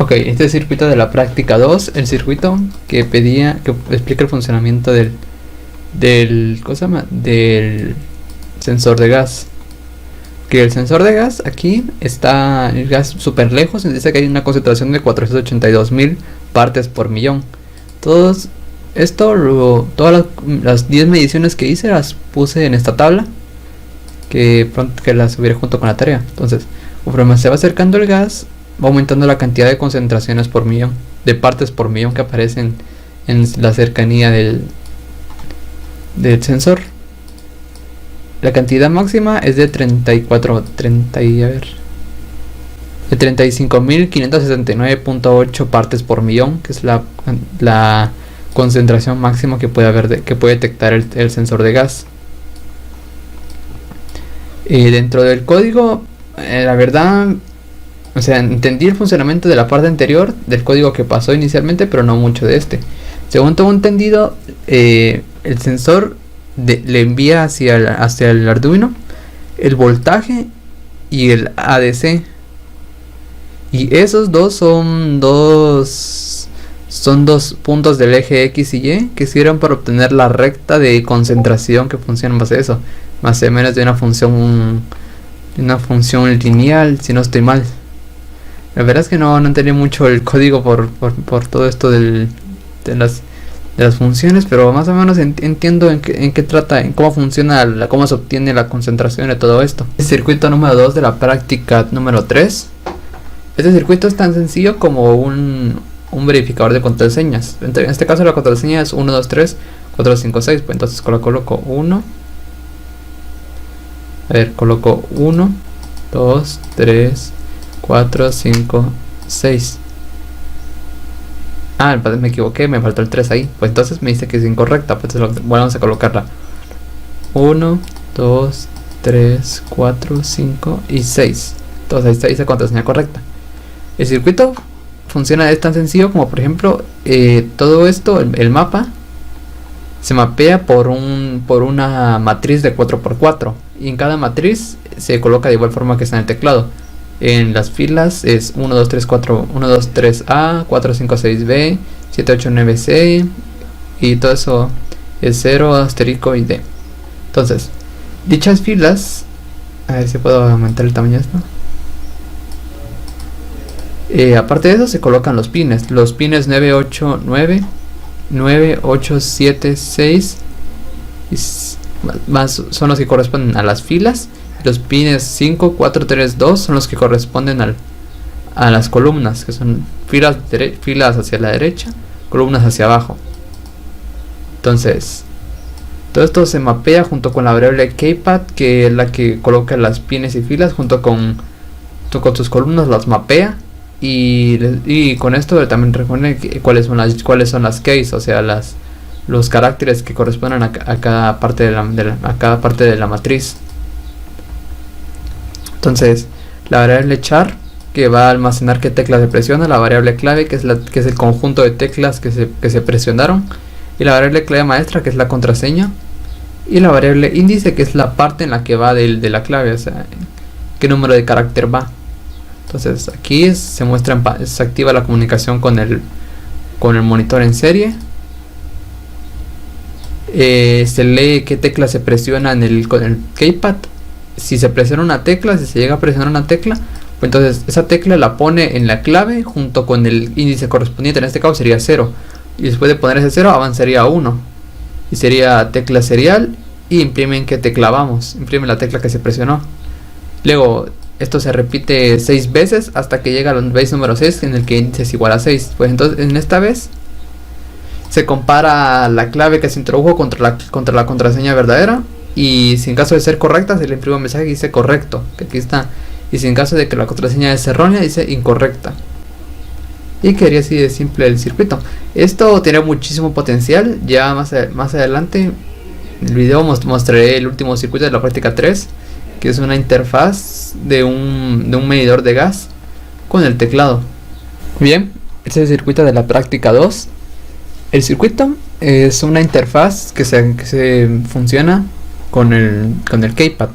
Ok, este es el circuito de la práctica 2, el circuito que explica el funcionamiento ¿cómo se llama? Del sensor de gas. Que el sensor de gas, aquí está el gas súper lejos, y dice que hay una concentración de 482.000 partes por millón. Todas las 10 mediciones que hice las puse en esta tabla, que las subiré junto con la tarea. Entonces, conforme se va acercando el gas, va aumentando la cantidad de concentraciones por millón, de partes por millón que aparecen en la cercanía del sensor. La cantidad máxima es de 35.569.8 partes por millón, que es la concentración máxima que puede detectar el sensor de gas. Dentro del código, la verdad, o sea, entendí el funcionamiento de la parte anterior del código que pasó inicialmente, pero no mucho de este. Según tengo entendido, el sensor le envía hacia el Arduino el voltaje y el ADC, y esos dos son dos puntos del eje X y Y que sirven para obtener la recta de concentración que funciona en base a eso, más o menos de una función lineal, si no estoy mal. La verdad es que no entendí mucho el código por todo esto de las funciones, pero más o menos entiendo en qué trata, en cómo funciona, cómo se obtiene la concentración de todo esto. El circuito número 2 de la práctica número 3. Este circuito es tan sencillo como un verificador de contraseñas. En este caso la contraseña es 1, 2, 3, 4, 5, 6. Pues entonces coloco 1. Coloco 1, 2, 3, 4, 5, 6. Me equivoqué, me faltó el 3 ahí. Pues entonces me dice que es incorrecta. Pues vamos a colocarla. 1, 2, 3, 4, 5 y 6. Entonces ahí está la contraseña correcta. El circuito es tan sencillo como, por ejemplo, todo esto, el mapa, se mapea por una matriz de 4x4. Y en cada matriz se coloca de igual forma que está en el teclado. En las filas es 1, 2, 3, 4, 1, 2, 3A, 4, 5, 6B, 7, 8, 9C, y todo eso es 0, asterisco y D. Entonces, dichas filas, a ver si puedo aumentar el tamaño de esto. Aparte de eso se colocan los pines 9, 8, 9, 9, 8, 7, 6, más son los que corresponden a las filas. Los pines 5, 4, 3, 2 son los que corresponden a las columnas, que son filas hacia la derecha, columnas hacia abajo. Entonces, todo esto se mapea junto con la variable keypad, que es la que coloca las pines y filas junto con sus columnas, las mapea. Y con esto también recuerden cuáles son las keys, o sea, los caracteres que corresponden a cada parte de la matriz. Entonces, la variable char, que va a almacenar qué tecla se presiona, la variable clave, que es el conjunto de teclas que se presionaron, y la variable clave maestra, que es la contraseña, y la variable índice, que es la parte en la que va de la clave, o sea, qué número de carácter va. Entonces aquí se activa la comunicación con el monitor en serie. Se lee qué tecla se presiona con el keypad. Si se presiona una tecla, si se llega a presionar una tecla, pues entonces esa tecla la pone en la clave junto con el índice correspondiente. En este caso sería 0. Y después de poner ese 0 avanzaría a 1. Y sería tecla serial. Y imprimen qué tecla vamos. Imprime la tecla que se presionó. Luego esto se repite 6 veces hasta que llega al base número 6, en el que índice es igual a 6. Pues entonces en esta vez se compara la clave que se introdujo contra la contraseña verdadera. Y si en caso de ser correcta, se le imprime un mensaje que dice correcto, que aquí está. Y si en caso de que la contraseña es errónea, dice incorrecta. Y quedaría así de simple el circuito. Esto tiene muchísimo potencial. Ya más adelante en el video mostraré el último circuito de la práctica 3, que es una interfaz de un medidor de gas con el teclado. Bien, este es el circuito de la práctica 2. El circuito es una interfaz que se funciona con el keypad.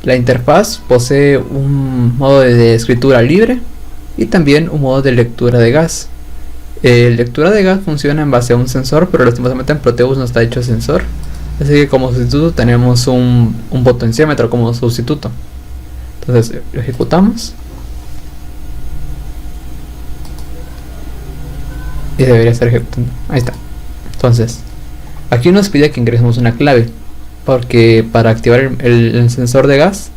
La interfaz posee un modo de escritura libre, y también un modo de lectura de gas. Lectura de gas funciona en base a un sensor, pero lastimosamente en Proteus no está hecho sensor, así que como sustituto tenemos un potenciómetro como sustituto. Entonces lo ejecutamos y debería estar ejecutando. Ahí está. Entonces aquí nos pide que ingresemos una clave, porque para activar el sensor de gas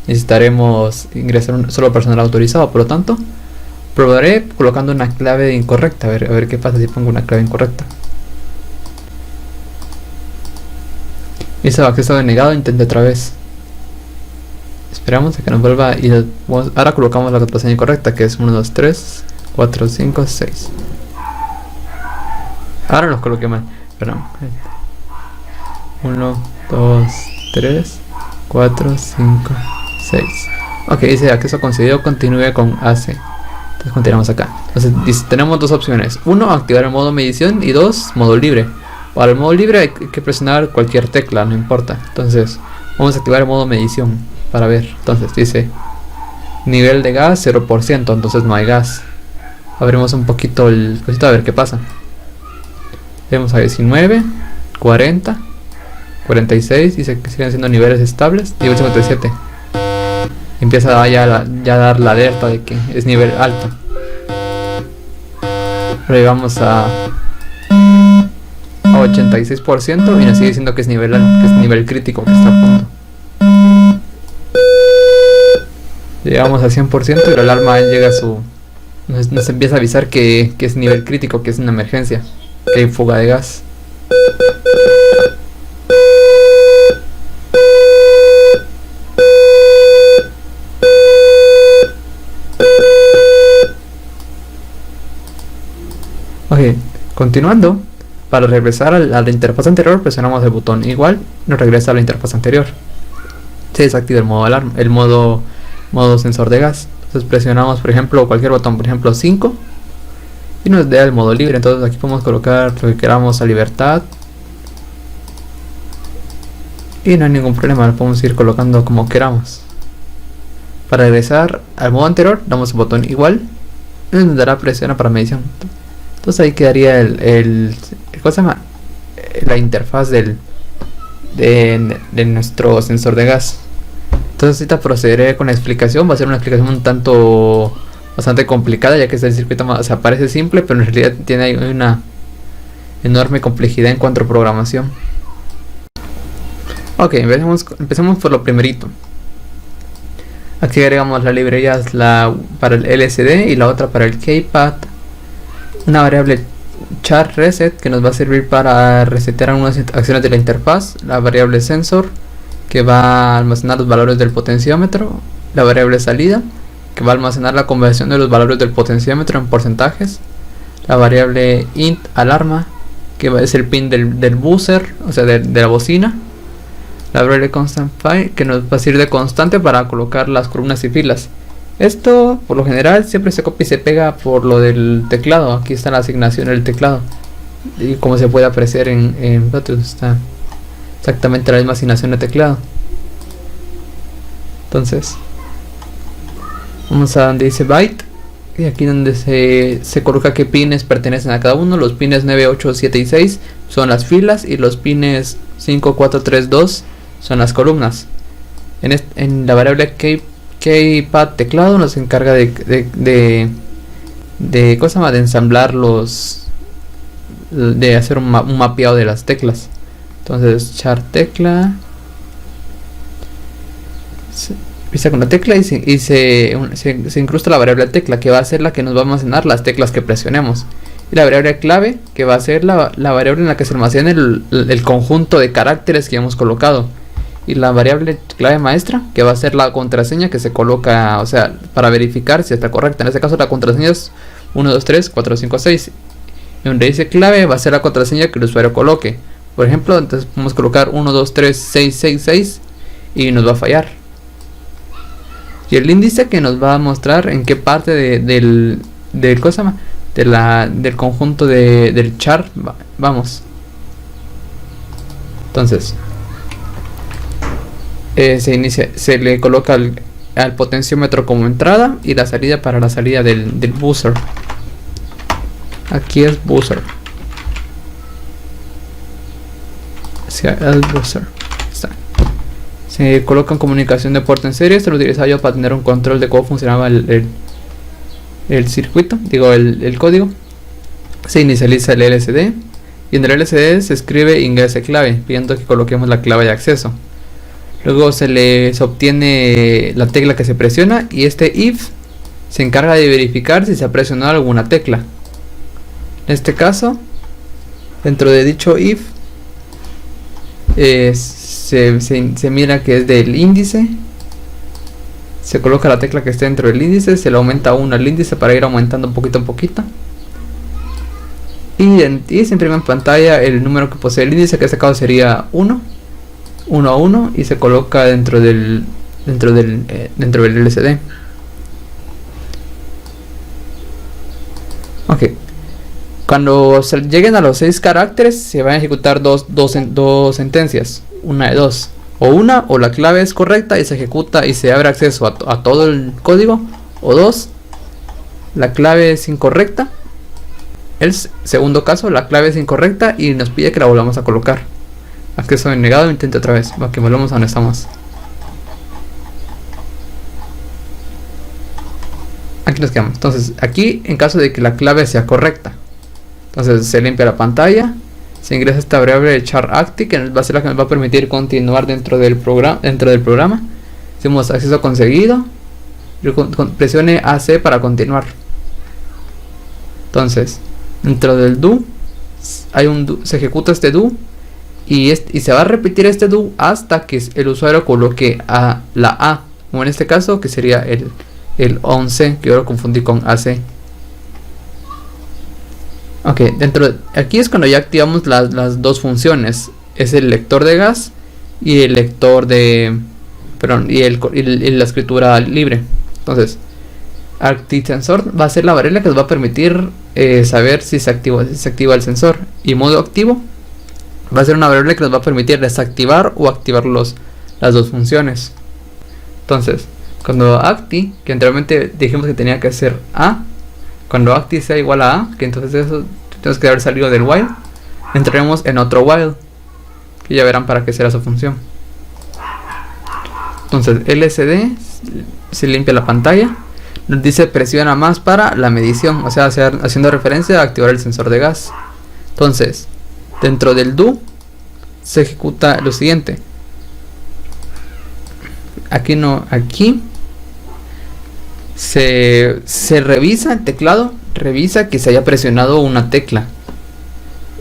necesitaremos ingresar un solo personal autorizado. Por lo tanto, probaré colocando una clave incorrecta, a ver qué pasa si pongo una clave incorrecta. Hizo acceso denegado, intente otra vez. Esperamos a que nos vuelva y ahora colocamos la contraseña incorrecta, que es 1, 2, 3, 4, 5, 6. Ahora los coloqué mal, perdón. 1, 2, 3, 4, 5, 6. Ok, dice acceso concedido, continúe con AC. Entonces continuamos acá. Entonces dice, tenemos dos opciones: 1, activar el modo medición, y 2, modo libre. Para el modo libre hay que presionar cualquier tecla, no importa. Entonces vamos a activar el modo medición para ver. Entonces dice nivel de gas 0%, entonces no hay gas. Abrimos un poquito el cosito a ver qué pasa. Vemos a 19, 40, 46, dice que siguen siendo niveles estables. Nivel 57. Empieza ya a dar la alerta de que es nivel alto. Ahora vamos a 86% y nos sigue diciendo que es nivel crítico, que está a punto. Llegamos a 100% y la alarma llega a su... Nos empieza a avisar que es nivel crítico, que es una emergencia, que hay fuga de gas. Ok, continuando, para regresar a la interfaz anterior presionamos el botón igual, nos regresa a la interfaz anterior. Se desactiva el modo alarma, el modo sensor de gas. Entonces presionamos, por ejemplo, cualquier botón, por ejemplo 5, y nos da el modo libre. Entonces aquí podemos colocar lo que queramos a libertad y no hay ningún problema, lo podemos ir colocando como queramos. Para regresar al modo anterior damos el botón igual y nos dará presión para medición. Entonces ahí quedaría ¿cómo se llama? La interfaz de nuestro sensor de gas. Entonces ahorita procederé con la explicación. Va a ser una explicación bastante complicada, ya que este circuito parece simple, pero en realidad tiene una enorme complejidad en cuanto a programación. Ok, empecemos por lo primerito. Aquí agregamos las librerías, para el LCD y la otra para el keypad. Una variable char reset que nos va a servir para resetear algunas acciones de la interfaz. La variable sensor que va a almacenar los valores del potenciómetro. La variable salida que va a almacenar la conversión de los valores del potenciómetro en porcentajes. La variable int alarma que va a ser el pin del buzzer, o sea de la bocina. La variable constant file que nos va a servir de constante para colocar las columnas y filas. Esto por lo general siempre se copia y se pega por lo del teclado. Aquí está la asignación del teclado y como se puede apreciar en Proteus está exactamente la misma asignación de teclado. Entonces vamos a donde dice byte y aquí donde se coloca qué pines pertenecen a cada uno. Los pines 9, 8, 7 y 6 son las filas y los pines 5, 4, 3, 2 son las columnas. En la variable keypad teclado nos encarga de ensamblar de hacer un mapeado de las teclas. Entonces char tecla empieza con la tecla y se incrusta la variable tecla, que va a ser la que nos va a almacenar las teclas que presionemos, y la variable clave, que va a ser la variable en la que se almacena el conjunto de caracteres que hemos colocado, y la variable clave maestra, que va a ser la contraseña que se coloca, o sea, para verificar si está correcta. En este caso la contraseña es 1, 2, 3, 4, 5, 6, y donde dice clave va a ser la contraseña que el usuario coloque. Por ejemplo, entonces podemos colocar 1, 2, 3, 6, 6, 6 y nos va a fallar. Y el índice que nos va a mostrar en qué parte del conjunto del char vamos. Entonces se le coloca al potenciómetro como entrada y la salida para la salida del buzzer. Aquí es buzzer. Sí, el buzzer. Está. Se coloca en comunicación de puerto en serie. Esto lo utilizaba yo para tener un control de cómo funcionaba el circuito, digo el código. Se inicializa el LCD y en el LCD se escribe ingrese clave, pidiendo que coloquemos la clave de acceso. Luego se obtiene la tecla que se presiona y este if se encarga de verificar si se ha presionado alguna tecla. En este caso, dentro de dicho if se mira que es del índice. Se coloca la tecla que esté dentro del índice, se le aumenta 1 al índice para ir aumentando poquito a poquito. Y se imprime en pantalla el número que posee el índice, que en este caso sería 1 a 1, y se coloca dentro del LCD. Ok. Cuando se lleguen a los 6 caracteres, se van a ejecutar dos sentencias, una de dos. O una, o la clave es correcta y se ejecuta y se abre acceso a todo el código. O dos, la clave es incorrecta. El segundo caso, la clave es incorrecta y nos pide que la volvamos a colocar. Acceso denegado, intente otra vez, para que volvamos a donde estamos. Aquí nos quedamos. Entonces, aquí en caso de que la clave sea correcta, entonces se limpia la pantalla. Se ingresa esta variable de charActi, que va a ser la que nos va a permitir continuar dentro del programa. Hacemos acceso conseguido. Presione AC para continuar. Entonces, dentro del do se ejecuta este do y se va a repetir este do hasta que el usuario coloque la A, como en este caso que sería el 11, que yo lo confundí con AC. Ok, aquí es cuando ya activamos las dos funciones. Es el lector de gas y el lector de... Perdón, y la escritura libre. Entonces, ActiSensor va a ser la variable que nos va a permitir saber si se activa el sensor. Y modo activo va a ser una variable que nos va a permitir desactivar o activar las dos funciones. Entonces, cuando acti, que anteriormente dijimos que tenía que ser A, cuando acti sea igual a A, que entonces eso tenemos que haber salido del while, entraremos en otro while, que ya verán para qué será su función. Entonces LCD se limpia la pantalla, nos dice presiona más para la medición, o sea, haciendo referencia a activar el sensor de gas. Entonces, dentro del do se ejecuta lo siguiente. Aquí se revisa el teclado, revisa que se haya presionado una tecla.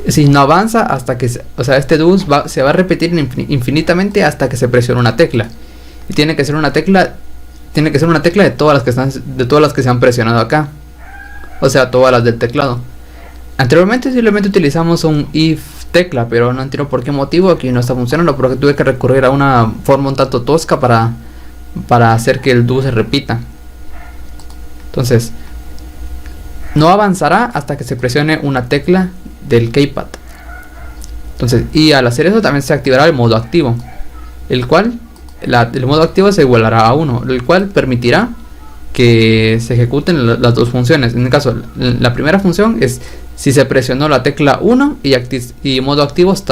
Si no avanza hasta que este do se va a repetir infinitamente hasta que se presione una tecla. Y tiene que ser una tecla de todas las que se han presionado acá. O sea, todas las del teclado. Anteriormente simplemente utilizamos un if tecla, pero no entiendo por qué motivo aquí no está funcionando, porque tuve que recurrir a una forma un tanto tosca para hacer que el do se repita. Entonces, no avanzará hasta que se presione una tecla del keypad. Entonces, y al hacer eso también se activará el modo activo, el cual el modo activo se igualará a 1, el cual permitirá que se ejecuten las dos funciones. En el caso, la primera función es si se presionó la tecla 1 y modo activo es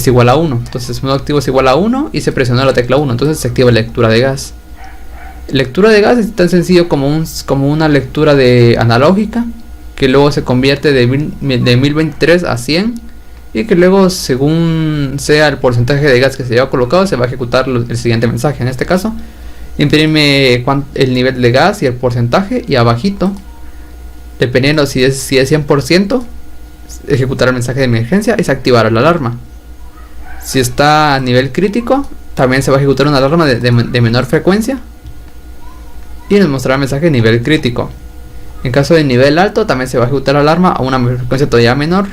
igual a 1. Entonces modo activo es igual a 1 y se presionó la tecla 1. Entonces se activa lectura de gas. Lectura de gas es tan sencillo como una lectura de analógica, que luego se convierte de 1023 a 100, y que luego, según sea el porcentaje de gas que se haya colocado, se va a ejecutar el siguiente mensaje. En este caso, imprime el nivel de gas y el porcentaje, y abajito, dependiendo si es 100%, ejecutará el mensaje de emergencia y se activará la alarma. Si está a nivel crítico, también se va a ejecutar una alarma de menor frecuencia y nos mostrará el mensaje de nivel crítico. En caso de nivel alto, también se va a ejecutar la alarma a una frecuencia todavía menor,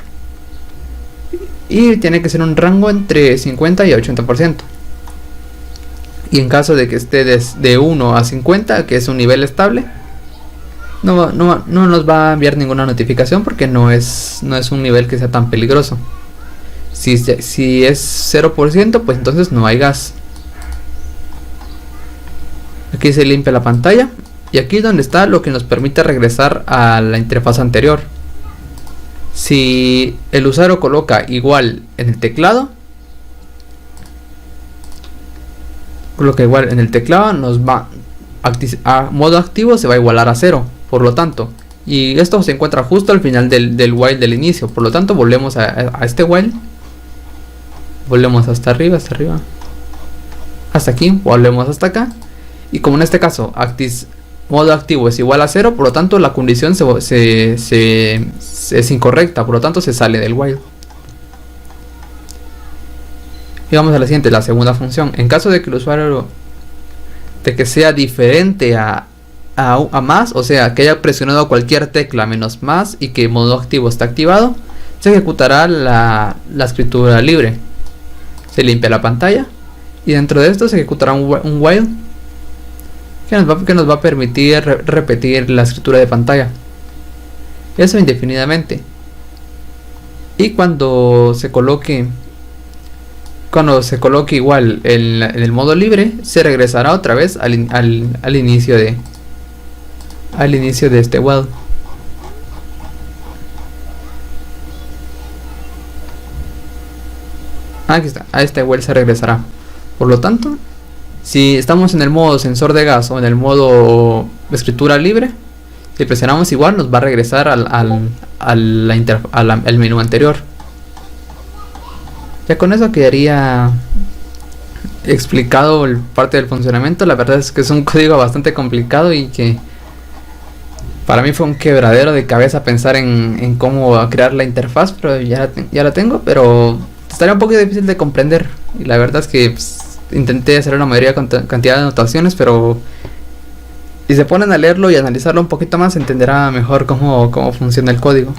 y tiene que ser un rango entre 50 y 80%. Y en caso de que esté de 1 a 50, que es un nivel estable, no nos va a enviar ninguna notificación, porque no es un nivel que sea tan peligroso. Si es 0%, pues entonces no hay gas. Aquí se limpia la pantalla y aquí es donde está lo que nos permite regresar a la interfaz anterior. Si el usuario coloca igual en el teclado, nos va a modo activo, se va a igualar a 0, por lo tanto, y esto se encuentra justo al final del while del inicio. Por lo tanto, volvemos a este while, volvemos hasta arriba, hasta aquí, volvemos hasta acá, y como en este caso modo activo es igual a 0, por lo tanto la condición es incorrecta, por lo tanto se sale del while. Y vamos a la siguiente, la segunda función. En caso de que el usuario sea diferente a más, o sea, que haya presionado cualquier tecla menos más y que el modo activo está activado, se ejecutará la escritura libre. Se limpia la pantalla y dentro de esto se ejecutará un while que nos va a permitir repetir la escritura de pantalla, eso indefinidamente. Y cuando se coloque igual en el modo libre, se regresará otra vez al inicio de este while. Aquí está, a este while se regresará. Por lo tanto, si estamos en el modo sensor de gas o en el modo escritura libre, si presionamos igual nos va a regresar al menú anterior. Ya con eso quedaría explicado parte del funcionamiento. La verdad es que es un código bastante complicado y que para mí fue un quebradero de cabeza pensar en cómo crear la interfaz, pero ya la tengo, pero estaría un poco difícil de comprender. Y la verdad es que intenté hacer una mayoría cantidad de anotaciones, pero si se ponen a leerlo y analizarlo un poquito más, entenderá mejor cómo funciona el código.